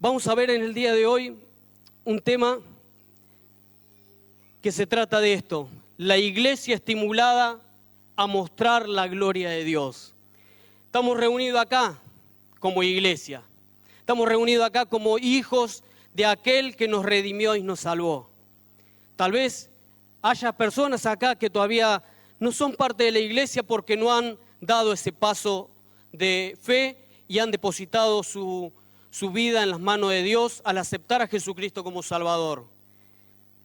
Vamos a ver en el día de hoy un tema que se trata de esto: la iglesia estimulada a mostrar la gloria de Dios. Estamos reunidos acá como iglesia, estamos reunidos acá como hijos de aquel que nos redimió y nos salvó. Tal vez haya personas acá que todavía no son parte de la iglesia porque no han dado ese paso de fe y han depositado su vida en las manos de Dios al aceptar a Jesucristo como Salvador.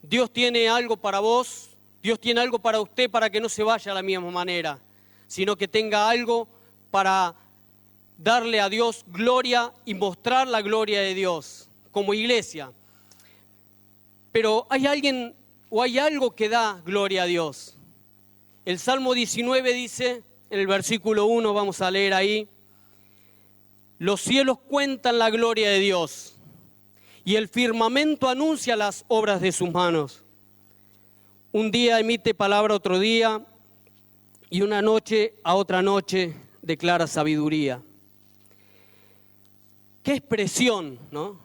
Dios tiene algo para vos, Dios tiene algo para usted, para que no se vaya a la misma manera, sino que tenga algo para darle a Dios gloria y mostrar la gloria de Dios como iglesia. Pero hay alguien o hay algo que da gloria a Dios. El Salmo 19 dice, en el versículo 1, vamos a leer ahí: los cielos cuentan la gloria de Dios, y el firmamento anuncia las obras de sus manos. Un día emite palabra a otro día, y una noche a otra noche declara sabiduría. ¡Qué expresión!, ¿no?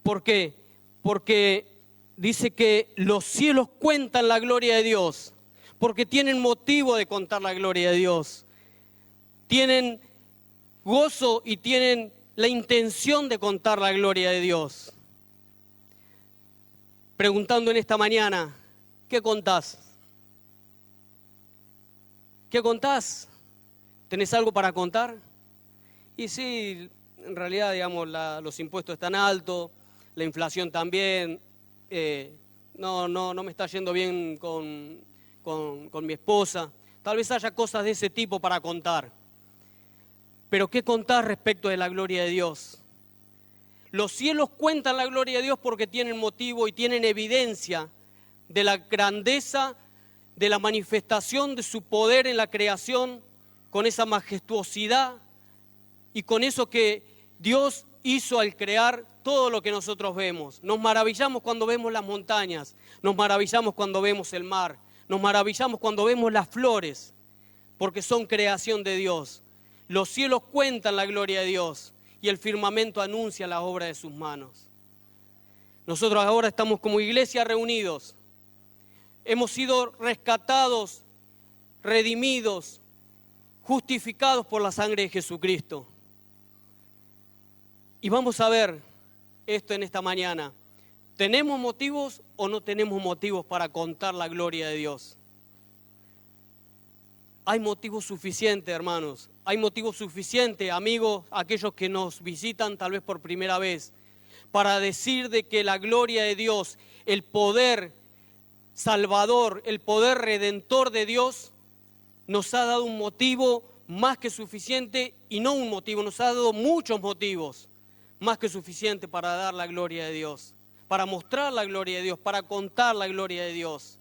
¿Por qué? Porque dice que los cielos cuentan la gloria de Dios, porque tienen motivo de contar la gloria de Dios. Tienen gozo y tienen la intención de contar la gloria de Dios. Preguntando en esta mañana, ¿qué contás? ¿Qué contás? ¿Tenés algo para contar? Y sí, en realidad, digamos, los impuestos están altos, la inflación también, no me está yendo bien con mi esposa. Tal vez haya cosas de ese tipo para contar. Pero ¿qué contar respecto de la gloria de Dios? Los cielos cuentan la gloria de Dios porque tienen motivo y tienen evidencia de la grandeza, de la manifestación de su poder en la creación, con esa majestuosidad y con eso que Dios hizo al crear todo lo que nosotros vemos. Nos maravillamos cuando vemos las montañas, nos maravillamos cuando vemos el mar, nos maravillamos cuando vemos las flores, porque son creación de Dios. Los cielos cuentan la gloria de Dios y el firmamento anuncia la obra de sus manos. Nosotros ahora estamos como iglesia reunidos. Hemos sido rescatados, redimidos, justificados por la sangre de Jesucristo. Y vamos a ver esto en esta mañana. ¿Tenemos motivos o no tenemos motivos para contar la gloria de Dios? Hay motivos suficientes, hermanos. Hay motivos suficientes, amigos, aquellos que nos visitan tal vez por primera vez, para decir de que la gloria de Dios, el poder salvador, el poder redentor de Dios, nos ha dado un motivo más que suficiente, y no un motivo, nos ha dado muchos motivos más que suficiente para dar la gloria de Dios, para mostrar la gloria de Dios, para contar la gloria de Dios.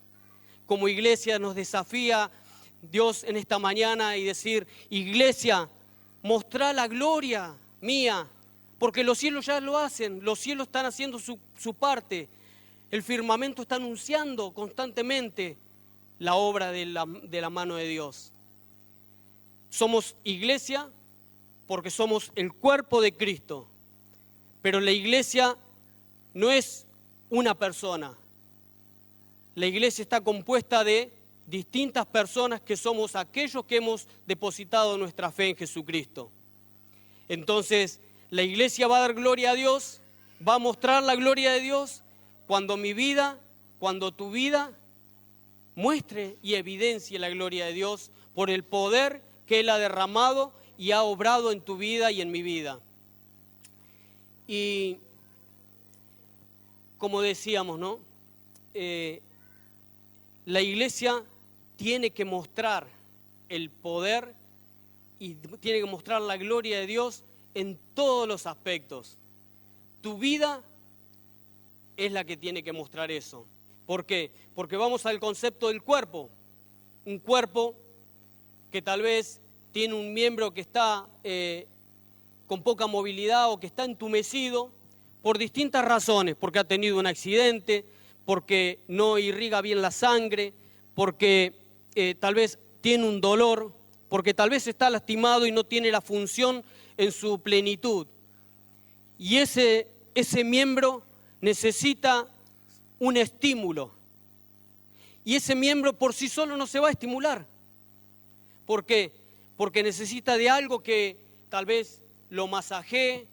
Como iglesia nos desafía Dios en esta mañana y decir: iglesia, mostrá la gloria mía, porque los cielos ya lo hacen, los cielos están haciendo su parte, el firmamento está anunciando constantemente la obra de la mano de Dios. Somos iglesia porque somos el cuerpo de Cristo, pero la iglesia no es una persona. La iglesia está compuesta de distintas personas que somos aquellos que hemos depositado nuestra fe en Jesucristo. Entonces, la iglesia va a dar gloria a Dios, va a mostrar la gloria de Dios cuando mi vida, cuando tu vida muestre y evidencie la gloria de Dios por el poder que Él ha derramado y ha obrado en tu vida y en mi vida. Y como decíamos, ¿no? La iglesia tiene que mostrar el poder y tiene que mostrar la gloria de Dios en todos los aspectos. Tu vida es la que tiene que mostrar eso. ¿Por qué? Porque vamos al concepto del cuerpo. Un cuerpo que tal vez tiene un miembro que está con poca movilidad o que está entumecido por distintas razones, porque ha tenido un accidente, porque no irriga bien la sangre, porque tal vez tiene un dolor, porque tal vez está lastimado y no tiene la función en su plenitud. Y ese miembro necesita un estímulo. Y ese miembro por sí solo no se va a estimular. ¿Por qué? Porque necesita de algo que tal vez lo masajee,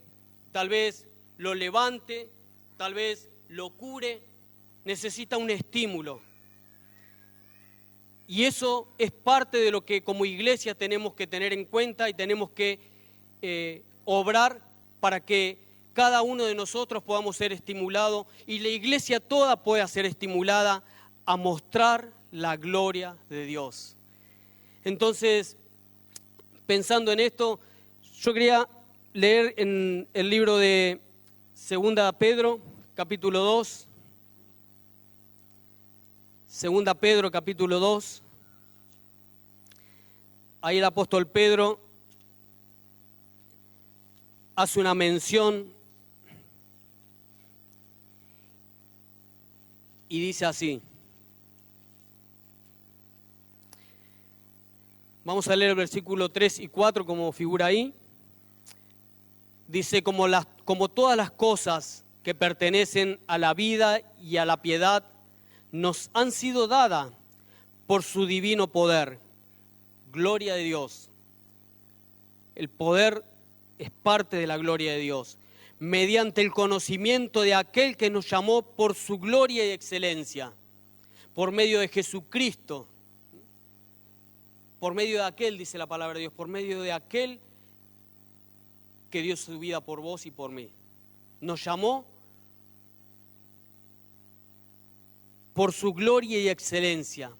tal vez lo levante, tal vez lo cure. Necesita un estímulo. Y eso es parte de lo que como iglesia tenemos que tener en cuenta y tenemos que obrar para que cada uno de nosotros podamos ser estimulados y la iglesia toda pueda ser estimulada a mostrar la gloria de Dios. Entonces, pensando en esto, yo quería leer en el libro de 2 Pedro, capítulo 2. 2 Pedro, capítulo 2. Ahí el apóstol Pedro hace una mención y dice así. Vamos a leer el versículo 3 y 4 como figura ahí. Dice, como todas las cosas que pertenecen a la vida y a la piedad, nos han sido dadas por su divino poder. Gloria de Dios. El poder es parte de la gloria de Dios. Mediante el conocimiento de aquel que nos llamó por su gloria y excelencia. Por medio de Jesucristo. Por medio de aquel, dice la palabra de Dios, por medio de aquel que dio su vida por vos y por mí. Nos llamó por su gloria y excelencia,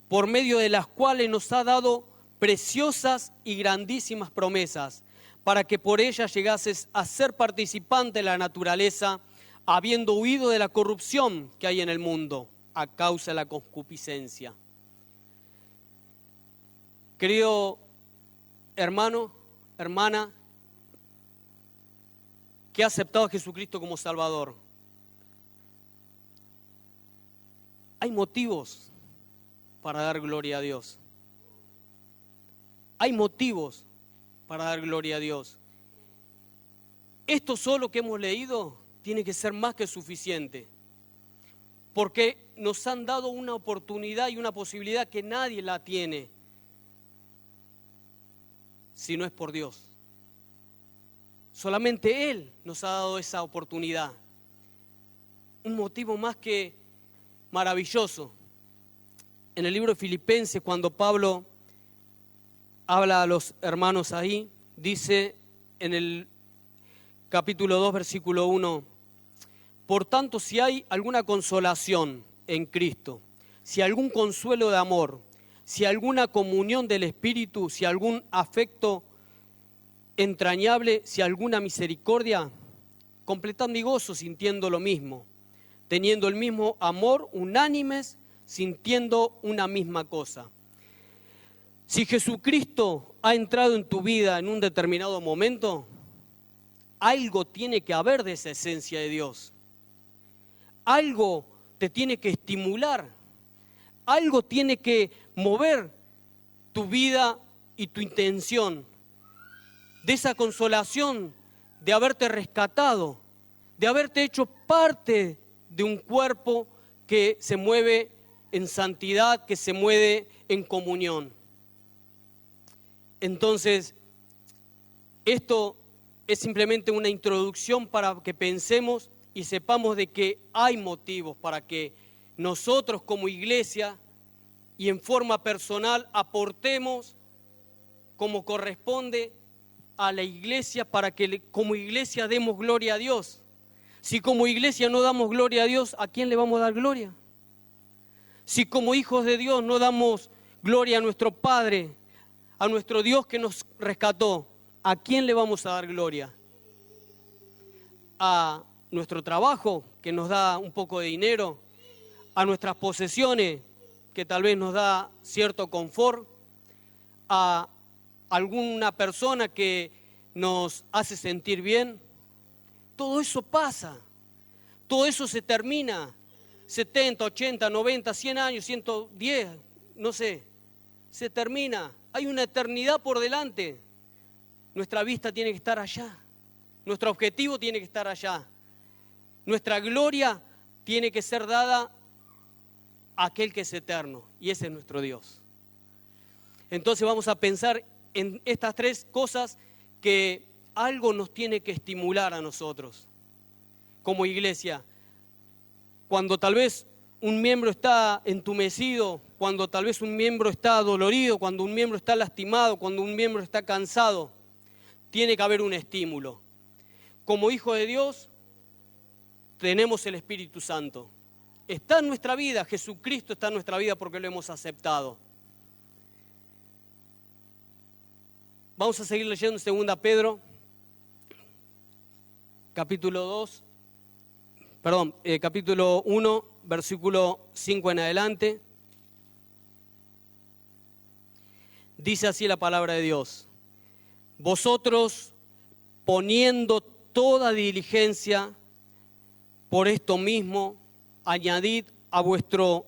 por medio de las cuales nos ha dado preciosas y grandísimas promesas, para que por ellas llegases a ser participante de la naturaleza, habiendo huido de la corrupción que hay en el mundo, a causa de la concupiscencia. Querido hermano, hermana, que ha aceptado a Jesucristo como Salvador, hay motivos para dar gloria a Dios. Hay motivos para dar gloria a Dios. Esto solo que hemos leído tiene que ser más que suficiente, porque nos han dado una oportunidad y una posibilidad que nadie la tiene si no es por Dios. Solamente Él nos ha dado esa oportunidad. Un motivo más que maravilloso. En el libro de Filipenses, cuando Pablo habla a los hermanos ahí, dice en el capítulo 2, versículo 1, por tanto, si hay alguna consolación en Cristo, si algún consuelo de amor, si alguna comunión del Espíritu, si algún afecto entrañable, si alguna misericordia, completad mi gozo sintiendo lo mismo, teniendo el mismo amor, unánimes, sintiendo una misma cosa. Si Jesucristo ha entrado en tu vida en un determinado momento, algo tiene que haber de esa esencia de Dios. Algo te tiene que estimular, algo tiene que mover tu vida y tu intención de esa consolación, de haberte rescatado, de haberte hecho parte de un cuerpo que se mueve en santidad, que se mueve en comunión. Entonces, esto es simplemente una introducción para que pensemos y sepamos de que hay motivos para que nosotros como iglesia y en forma personal aportemos como corresponde a la iglesia para que como iglesia demos gloria a Dios. Si como iglesia no damos gloria a Dios, ¿a quién le vamos a dar gloria? Si como hijos de Dios no damos gloria a nuestro Padre, a nuestro Dios que nos rescató, ¿a quién le vamos a dar gloria? A nuestro trabajo que nos da un poco de dinero, a nuestras posesiones que tal vez nos da cierto confort, a alguna persona que nos hace sentir bien. Todo eso pasa, todo eso se termina, 70, 80, 90, 100 años, 110, no sé, se termina. Hay una eternidad por delante, nuestra vista tiene que estar allá. Nuestro objetivo tiene que estar allá. Nuestra gloria tiene que ser dada a aquel que es eterno, y ese es nuestro Dios. Entonces vamos a pensar en estas tres cosas que algo nos tiene que estimular a nosotros como iglesia. Cuando tal vez un miembro está entumecido, cuando tal vez un miembro está dolorido, cuando un miembro está lastimado, cuando un miembro está cansado, tiene que haber un estímulo. Como hijos de Dios tenemos el Espíritu Santo. Está en nuestra vida, Jesucristo está en nuestra vida porque lo hemos aceptado. Vamos a seguir leyendo en 2 Pedro, capítulo 1, versículo 5 en adelante. Dice así la palabra de Dios: vosotros, poniendo toda diligencia, por esto mismo, añadid a vuestra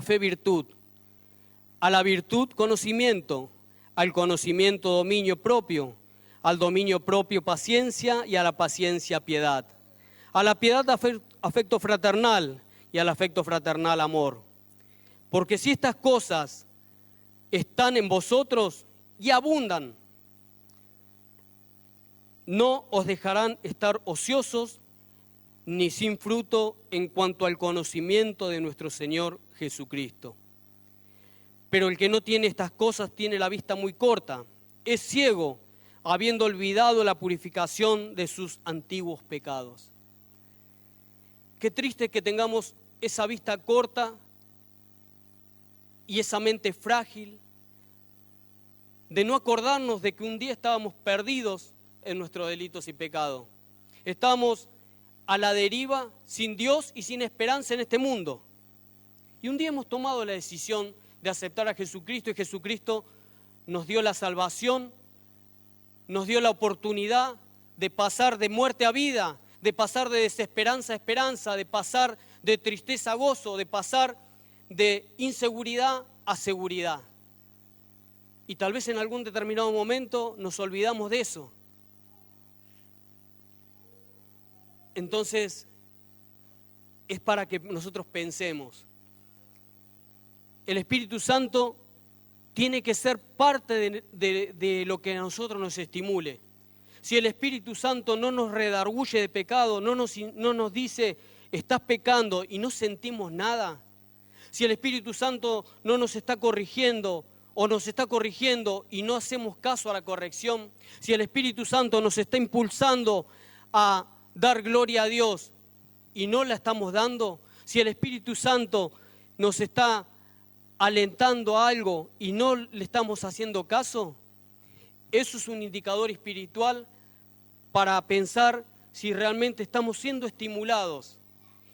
fe virtud, a la virtud conocimiento, al conocimiento dominio propio, al dominio propio paciencia y a la paciencia piedad, a la piedad afecto fraternal y al afecto fraternal amor. Porque si estas cosas están en vosotros y abundan, no os dejarán estar ociosos ni sin fruto en cuanto al conocimiento de nuestro Señor Jesucristo. Pero el que no tiene estas cosas tiene la vista muy corta, es ciego, habiendo olvidado la purificación de sus antiguos pecados. Qué triste que tengamos esa vista corta y esa mente frágil, de no acordarnos de que un día estábamos perdidos en nuestros delitos y pecados. Estábamos a la deriva, sin Dios y sin esperanza en este mundo. Y un día hemos tomado la decisión de aceptar a Jesucristo, y Jesucristo nos dio la salvación, nos dio la oportunidad de pasar de muerte a vida, de pasar de desesperanza a esperanza, de pasar de tristeza a gozo, de pasar de inseguridad a seguridad. Y tal vez en algún determinado momento nos olvidamos de eso. Entonces, es para que nosotros pensemos. El Espíritu Santo tiene que ser parte de lo que a nosotros nos estimule. Si el Espíritu Santo no nos redarguye de pecado, no nos dice, estás pecando y no sentimos nada. Si el Espíritu Santo no nos está corrigiendo o nos está corrigiendo y no hacemos caso a la corrección. Si el Espíritu Santo nos está impulsando a dar gloria a Dios y no la estamos dando. Si el Espíritu Santo nos está alentando a algo y no le estamos haciendo caso, eso es un indicador espiritual para pensar si realmente estamos siendo estimulados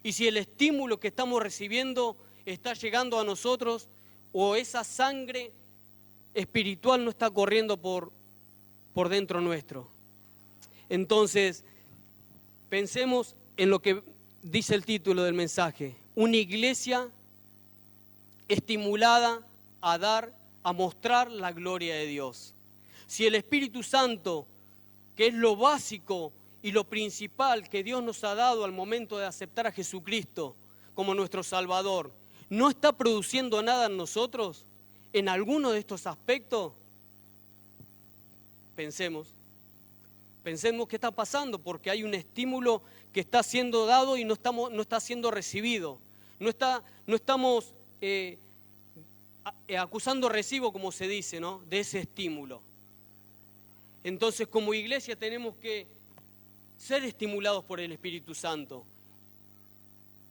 y si el estímulo que estamos recibiendo está llegando a nosotros o esa sangre espiritual no está corriendo por dentro nuestro. Entonces, pensemos en lo que dice el título del mensaje: una iglesia estimulada a dar, a mostrar la gloria de Dios. Si el Espíritu Santo, que es lo básico y lo principal que Dios nos ha dado al momento de aceptar a Jesucristo como nuestro Salvador, no está produciendo nada en nosotros, en alguno de estos aspectos, pensemos qué está pasando, porque hay un estímulo que está siendo dado y no está siendo recibido. No estamos acusando recibo, como se dice, ¿no?, de ese estímulo. Entonces, como iglesia tenemos que ser estimulados por el Espíritu Santo.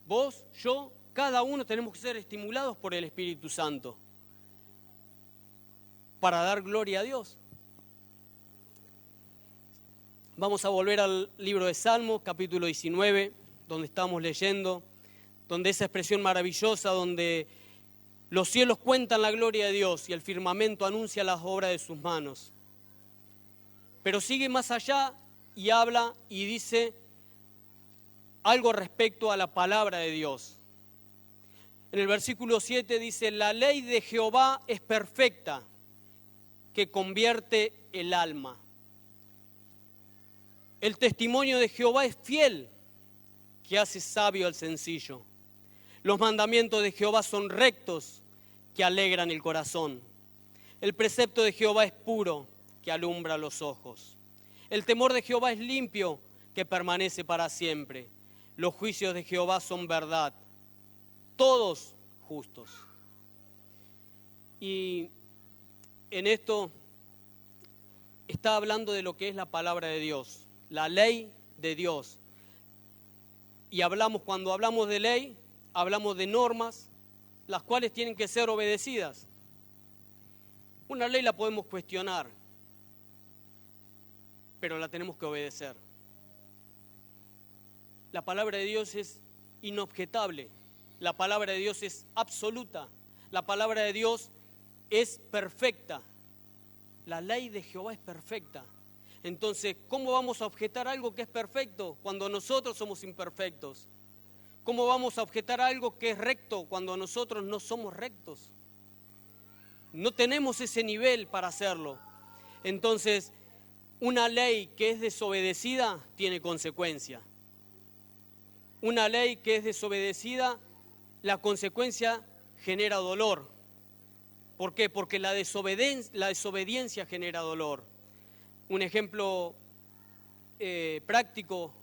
Vos, yo, cada uno tenemos que ser estimulados por el Espíritu Santo para dar gloria a Dios. Vamos a volver al libro de Salmos, capítulo 19, donde estamos leyendo, donde esa expresión maravillosa, donde los cielos cuentan la gloria de Dios y el firmamento anuncia las obras de sus manos. Pero sigue más allá y habla y dice algo respecto a la palabra de Dios. En el versículo 7 dice: la ley de Jehová es perfecta, que convierte el alma. El testimonio de Jehová es fiel, que hace sabio al sencillo. Los mandamientos de Jehová son rectos, que alegran el corazón. El precepto de Jehová es puro, que alumbra los ojos. El temor de Jehová es limpio, que permanece para siempre. Los juicios de Jehová son verdad, todos justos. Y en esto está hablando de lo que es la palabra de Dios, la ley de Dios. Y cuando hablamos de ley, hablamos de normas, las cuales tienen que ser obedecidas. Una ley la podemos cuestionar, pero la tenemos que obedecer. La palabra de Dios es inobjetable, la palabra de Dios es absoluta, la palabra de Dios es perfecta. La ley de Jehová es perfecta. Entonces, ¿cómo vamos a objetar algo que es perfecto cuando nosotros somos imperfectos? ¿Cómo vamos a objetar algo que es recto cuando nosotros no somos rectos? No tenemos ese nivel para hacerlo. Entonces, una ley que es desobedecida tiene consecuencia. Una ley que es desobedecida, la consecuencia genera dolor. ¿Por qué? Porque la desobediencia genera dolor. Un ejemplo práctico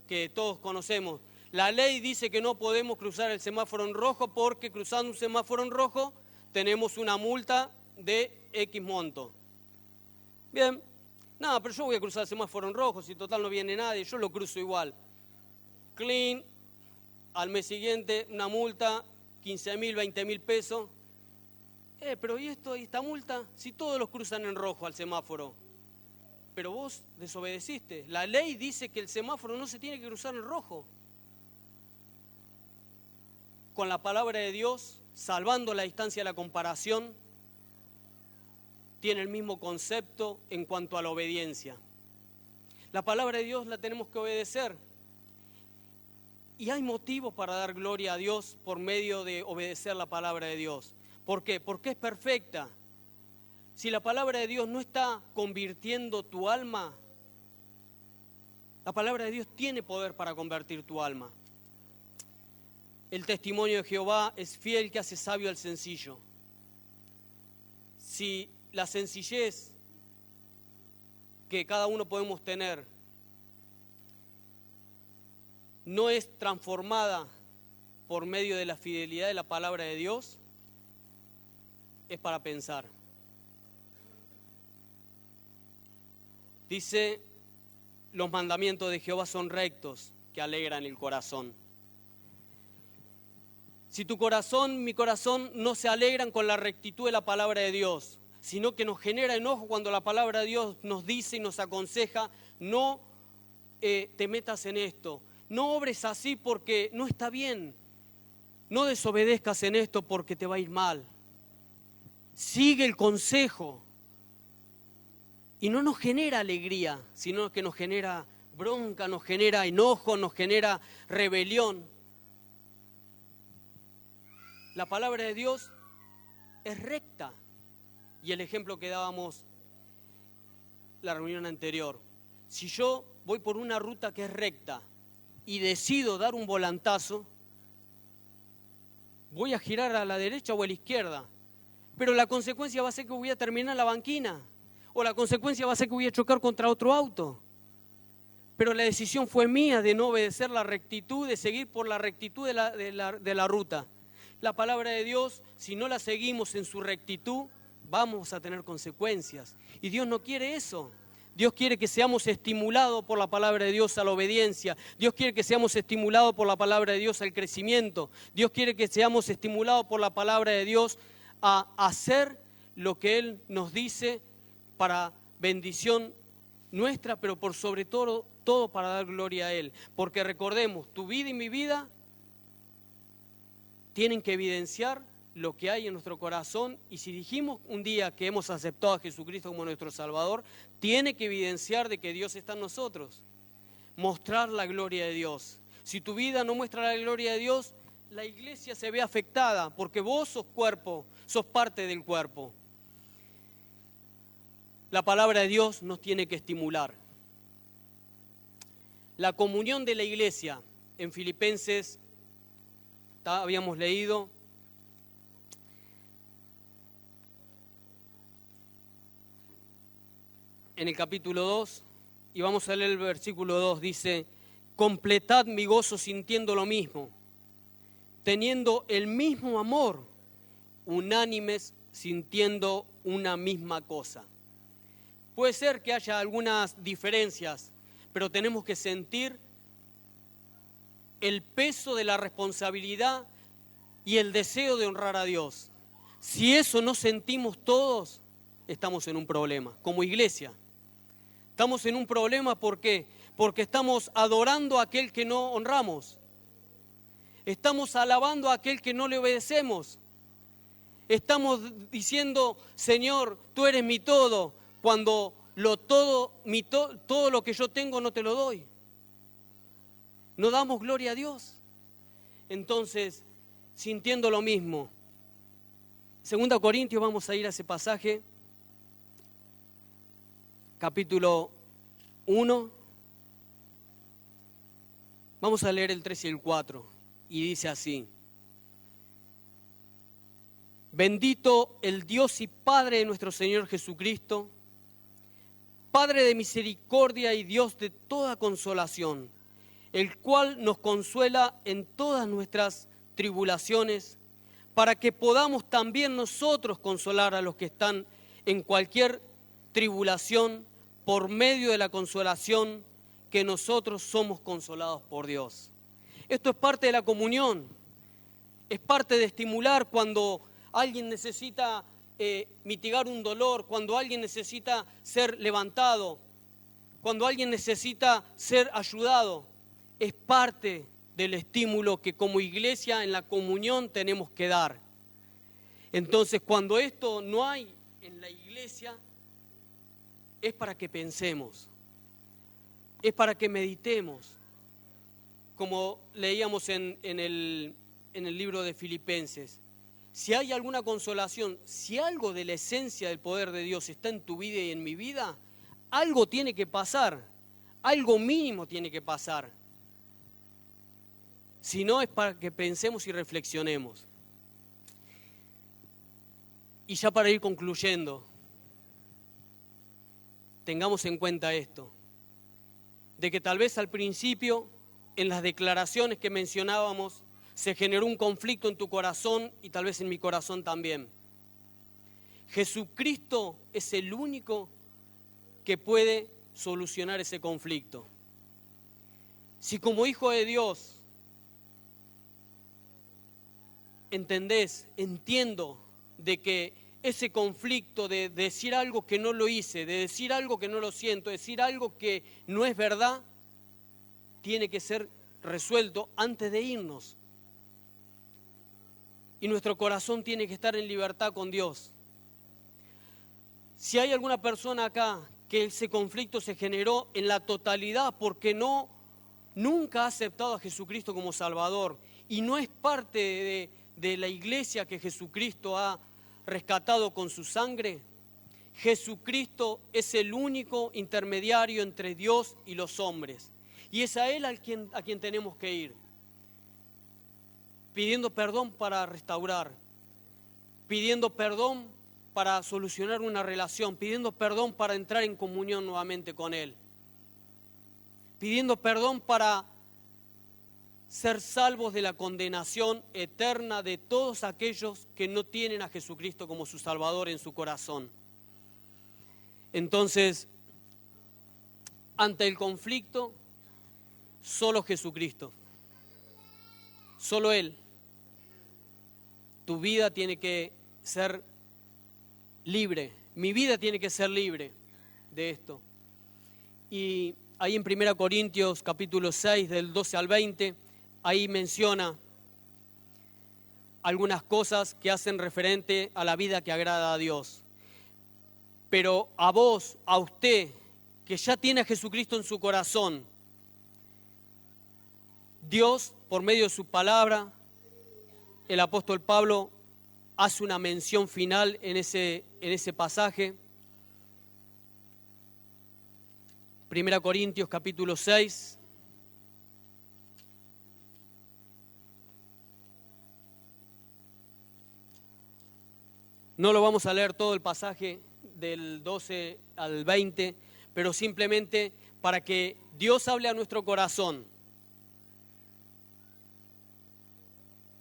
que todos conocemos. La ley dice que no podemos cruzar el semáforo en rojo porque cruzando un semáforo en rojo tenemos una multa de X monto. Bien, nada, pero yo voy a cruzar el semáforo en rojo, si total no viene nadie, yo lo cruzo igual. Clean, al mes siguiente una multa, 15.000, 20.000 pesos. Pero ¿y esta multa? Si todos los cruzan en rojo al semáforo. Pero vos desobedeciste. La ley dice que el semáforo no se tiene que cruzar en rojo. Con la palabra de Dios, salvando la distancia de la comparación, tiene el mismo concepto en cuanto a la obediencia. La palabra de Dios la tenemos que obedecer. Y hay motivos para dar gloria a Dios por medio de obedecer la palabra de Dios. ¿Por qué? Porque es perfecta. Si la palabra de Dios no está convirtiendo tu alma, la palabra de Dios tiene poder para convertir tu alma. El testimonio de Jehová es fiel, que hace sabio al sencillo. Si la sencillez que cada uno podemos tener no es transformada por medio de la fidelidad de la palabra de Dios, es para pensar. Dice, los mandamientos de Jehová son rectos, que alegran el corazón. Si tu corazón, mi corazón, no se alegran con la rectitud de la palabra de Dios, sino que nos genera enojo cuando la palabra de Dios nos dice y nos aconseja, no te metas en esto, no obres así porque no está bien, no desobedezcas en esto porque te va a ir mal. Sigue el consejo. Y no nos genera alegría, sino que nos genera bronca, nos genera enojo, nos genera rebelión. La palabra de Dios es recta. Y el ejemplo que dábamos la reunión anterior. Si yo voy por una ruta que es recta y decido dar un volantazo, voy a girar a la derecha o a la izquierda. Pero la consecuencia va a ser que voy a terminar en la banquina. O la consecuencia va a ser que voy a chocar contra otro auto. Pero la decisión fue mía de no obedecer la rectitud, de seguir por la rectitud de la ruta. La palabra de Dios, si no la seguimos en su rectitud, vamos a tener consecuencias. Y Dios no quiere eso. Dios quiere que seamos estimulados por la palabra de Dios a la obediencia. Dios quiere que seamos estimulados por la palabra de Dios al crecimiento. Dios quiere que seamos estimulados por la palabra de Dios a hacer lo que Él nos dice para bendición nuestra, pero por sobre todo para dar gloria a Él. Porque recordemos, tu vida y mi vida tienen que evidenciar lo que hay en nuestro corazón, y si dijimos un día que hemos aceptado a Jesucristo como nuestro Salvador, tiene que evidenciar de que Dios está en nosotros, mostrar la gloria de Dios. Si tu vida no muestra la gloria de Dios, la iglesia se ve afectada, porque vos sos cuerpo, sos parte del cuerpo. La palabra de Dios nos tiene que estimular. la comunión de la iglesia. En Filipenses habíamos leído. En el capítulo 2, y vamos a leer el versículo 2, dice: completad mi gozo sintiendo lo mismo, teniendo el mismo amor, unánimes, sintiendo una misma cosa. Puede ser que haya algunas diferencias, pero tenemos que sentir el peso de la responsabilidad y el deseo de honrar a Dios. Si eso no sentimos todos, estamos en un problema, como iglesia. Estamos en un problema, ¿por qué? Porque estamos adorando a aquel que no honramos. Estamos alabando a aquel que no le obedecemos. Estamos diciendo: Señor, tú eres mi todo, cuando todo lo que yo tengo no te lo doy. No damos gloria a Dios. Entonces, sintiendo lo mismo. 2 Corintios, vamos a ir a ese pasaje. Capítulo 1, vamos a leer el 3 y el 4, y dice así: bendito el Dios y Padre de nuestro Señor Jesucristo, Padre de misericordia y Dios de toda consolación, el cual nos consuela en todas nuestras tribulaciones, para que podamos también nosotros consolar a los que están en cualquier tribulación, por medio de la consolación que nosotros somos consolados por Dios. Esto es parte de la comunión, es parte de estimular cuando alguien necesita mitigar un dolor, cuando alguien necesita ser levantado, cuando alguien necesita ser ayudado. Es parte del estímulo que como iglesia en la comunión tenemos que dar. Entonces, cuando esto no hay en la iglesia, es para que pensemos, es para que meditemos, como leíamos en el libro de Filipenses. Si hay alguna consolación, si algo de la esencia del poder de Dios está en tu vida y en mi vida, algo tiene que pasar, algo mínimo tiene que pasar. Si no, es para que pensemos y reflexionemos. Y ya para ir concluyendo, tengamos en cuenta esto, de que tal vez al principio, en las declaraciones que mencionábamos, se generó un conflicto en tu corazón y tal vez en mi corazón también. Jesucristo es el único que puede solucionar ese conflicto. Si como hijo de Dios entiendo de que ese conflicto de decir algo que no lo hice, de decir algo que no lo siento, de decir algo que no es verdad, tiene que ser resuelto antes de irnos. Y nuestro corazón tiene que estar en libertad con Dios. Si hay alguna persona acá que ese conflicto se generó en la totalidad porque nunca ha aceptado a Jesucristo como Salvador y no es parte de la iglesia que Jesucristo ha rescatado con su sangre, Jesucristo es el único intermediario entre Dios y los hombres. Y es a Él a quien tenemos que ir, pidiendo perdón para restaurar, pidiendo perdón para solucionar una relación, pidiendo perdón para entrar en comunión nuevamente con Él, pidiendo perdón para ser salvos de la condenación eterna de todos aquellos que no tienen a Jesucristo como su Salvador en su corazón. Entonces, ante el conflicto, solo Jesucristo, solo Él. Tu vida tiene que ser libre, mi vida tiene que ser libre de esto. Y ahí en 1 Corintios capítulo 6, del 12 al 20, ahí menciona algunas cosas que hacen referente a la vida que agrada a Dios. Pero a vos, a usted, que ya tiene a Jesucristo en su corazón, Dios, por medio de su palabra, el apóstol Pablo hace una mención final en ese pasaje. 1 Corintios capítulo 6, No lo vamos a leer todo el pasaje del 12 al 20, pero simplemente para que Dios hable a nuestro corazón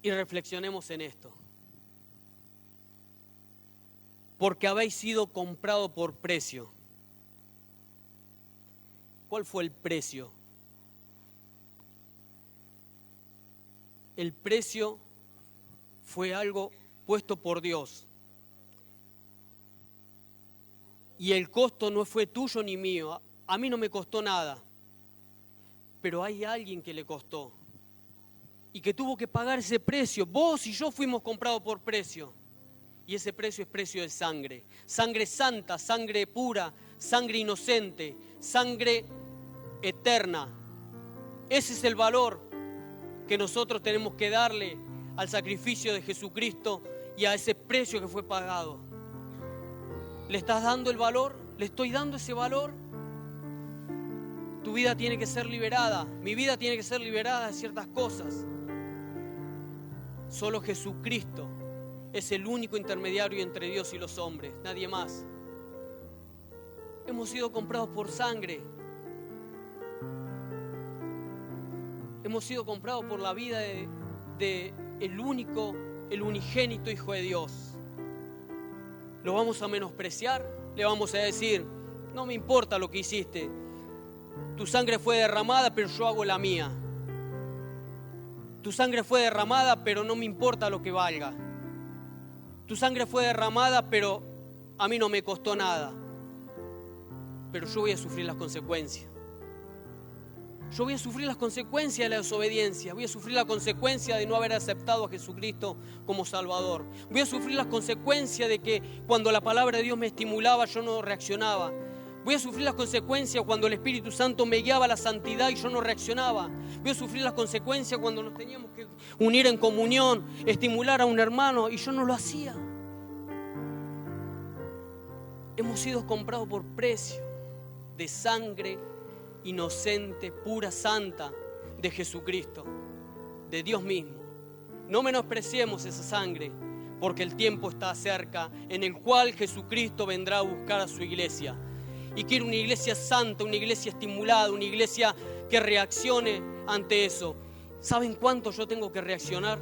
y reflexionemos en esto. Porque habéis sido comprado por precio. ¿Cuál fue el precio? El precio fue algo puesto por Dios. Y el costo no fue tuyo ni mío. A mí no me costó nada. Pero hay alguien que le costó. Y que tuvo que pagar ese precio. Vos y yo fuimos comprados por precio. Y ese precio es precio de sangre. Sangre santa, sangre pura, sangre inocente, sangre eterna. Ese es el valor que nosotros tenemos que darle al sacrificio de Jesucristo y a ese precio que fue pagado. ¿Le estás dando el valor? ¿Le estoy dando ese valor? Tu vida tiene que ser liberada. Mi vida tiene que ser liberada de ciertas cosas. Solo Jesucristo es el único intermediario entre Dios y los hombres, nadie más. Hemos sido comprados por sangre. Hemos sido comprados por la vida de el único, el unigénito Hijo de Dios. ¿Lo vamos a menospreciar? Le vamos a decir, no me importa lo que hiciste. Tu sangre fue derramada, pero yo hago la mía. Tu sangre fue derramada, pero no me importa lo que valga. Tu sangre fue derramada, pero a mí no me costó nada. Pero yo voy a sufrir las consecuencias. Yo voy a sufrir las consecuencias de la desobediencia. Voy a sufrir la consecuencia de no haber aceptado a Jesucristo como Salvador. Voy a sufrir las consecuencias de que cuando la palabra de Dios me estimulaba, yo no reaccionaba. Voy a sufrir las consecuencias cuando el Espíritu Santo me guiaba a la santidad y yo no reaccionaba. Voy a sufrir las consecuencias cuando nos teníamos que unir en comunión, estimular a un hermano y yo no lo hacía. Hemos sido comprados por precio de sangre inocente, pura, santa de Jesucristo, de Dios mismo. No menospreciemos esa sangre, porque el tiempo está cerca en el cual Jesucristo vendrá a buscar a su iglesia. Y quiere una iglesia santa, una iglesia estimulada, una iglesia que reaccione ante eso. ¿Saben cuánto yo tengo que reaccionar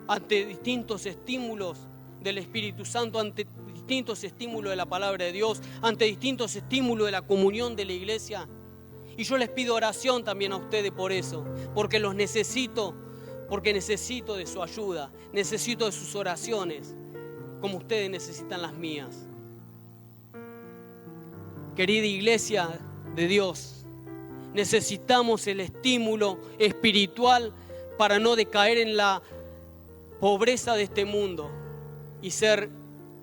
ante distintos estímulos del Espíritu Santo, ante distintos estímulos de la palabra de Dios, ante distintos estímulos de la comunión de la iglesia? Y yo les pido oración también a ustedes por eso, porque los necesito, porque necesito de su ayuda, necesito de sus oraciones, como ustedes necesitan las mías. Querida iglesia de Dios, necesitamos el estímulo espiritual para no decaer en la pobreza de este mundo y ser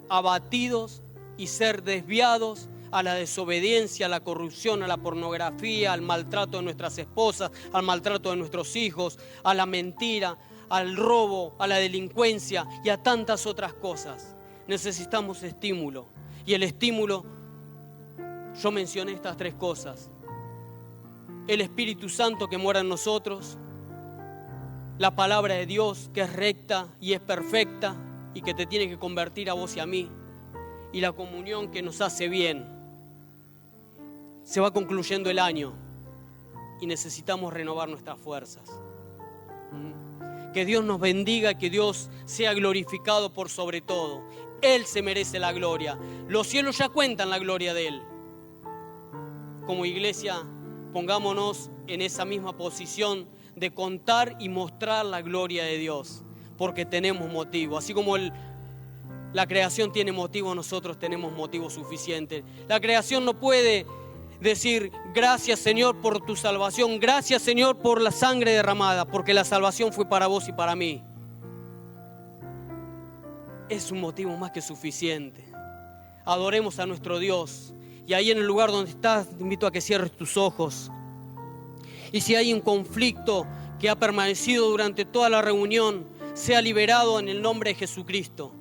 abatidos y ser desviados a la desobediencia, a la corrupción, a la pornografía, al maltrato de nuestras esposas, al maltrato de nuestros hijos, a la mentira, al robo, a la delincuencia y a tantas otras cosas. Necesitamos estímulo. Y el estímulo, yo mencioné estas tres cosas: el Espíritu Santo que mora en nosotros, la palabra de Dios que es recta y es perfecta y que te tiene que convertir a vos y a mí, y la comunión que nos hace bien. Se va concluyendo el año y necesitamos renovar nuestras fuerzas. Que Dios nos bendiga y que Dios sea glorificado por sobre todo. Él se merece la gloria. Los cielos ya cuentan la gloria de Él. Como iglesia, pongámonos en esa misma posición de contar y mostrar la gloria de Dios, porque tenemos motivo. Así como la creación tiene motivo, nosotros tenemos motivo suficiente. La creación no puede decir gracias Señor por tu salvación, gracias Señor por la sangre derramada, porque la salvación fue para vos y para mí. Es un motivo más que suficiente. Adoremos a nuestro Dios. Y ahí en el lugar donde estás, te invito a que cierres tus ojos. Y si hay un conflicto que ha permanecido durante toda la reunión, sea liberado en el nombre de Jesucristo.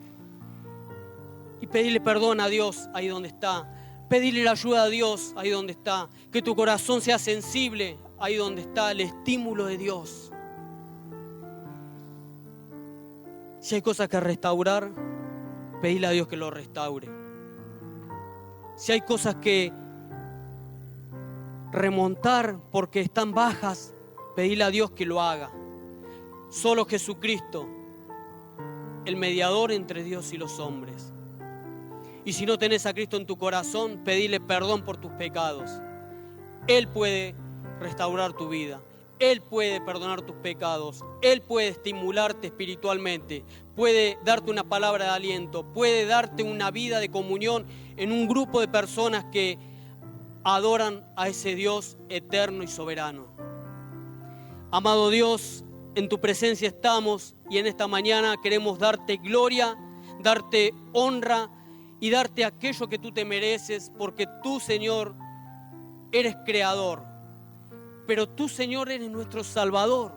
Y pedirle perdón a Dios ahí donde está. Pedirle la ayuda a Dios ahí donde está. Que tu corazón sea sensible ahí donde está el estímulo de Dios. Si hay cosas que restaurar, pedile a Dios que lo restaure. Si hay cosas que remontar porque están bajas, pedile a Dios que lo haga. Solo Jesucristo, el mediador entre Dios y los hombres. Y si no tenés a Cristo en tu corazón, pedile perdón por tus pecados. Él puede restaurar tu vida. Él puede perdonar tus pecados. Él puede estimularte espiritualmente. Puede darte una palabra de aliento. Puede darte una vida de comunión en un grupo de personas que adoran a ese Dios eterno y soberano. Amado Dios, en tu presencia estamos y en esta mañana queremos darte gloria, darte honra y darte aquello que tú te mereces, porque tú, Señor, eres creador, pero tú, Señor, eres nuestro Salvador.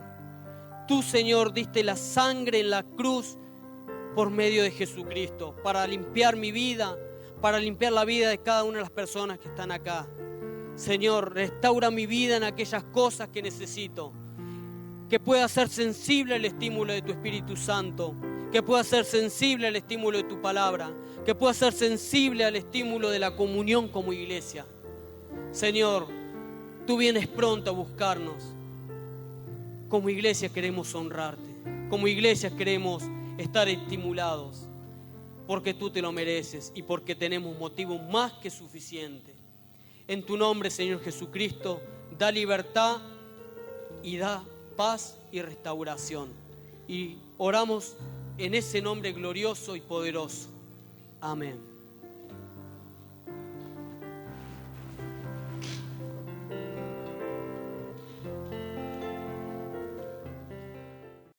Tú, Señor, diste la sangre en la cruz por medio de Jesucristo para limpiar mi vida, para limpiar la vida de cada una de las personas que están acá. Señor, restaura mi vida en aquellas cosas que necesito, que pueda ser sensible al estímulo de tu Espíritu Santo, que pueda ser sensible al estímulo de tu palabra, que pueda ser sensible al estímulo de la comunión como iglesia. Señor, tú vienes pronto a buscarnos. Como iglesia queremos honrarte, como iglesia queremos estar estimulados, porque tú te lo mereces y porque tenemos motivos más que suficientes. En tu nombre, Señor Jesucristo, da libertad y da paz y restauración. Y oramos en ese nombre glorioso y poderoso. Amén.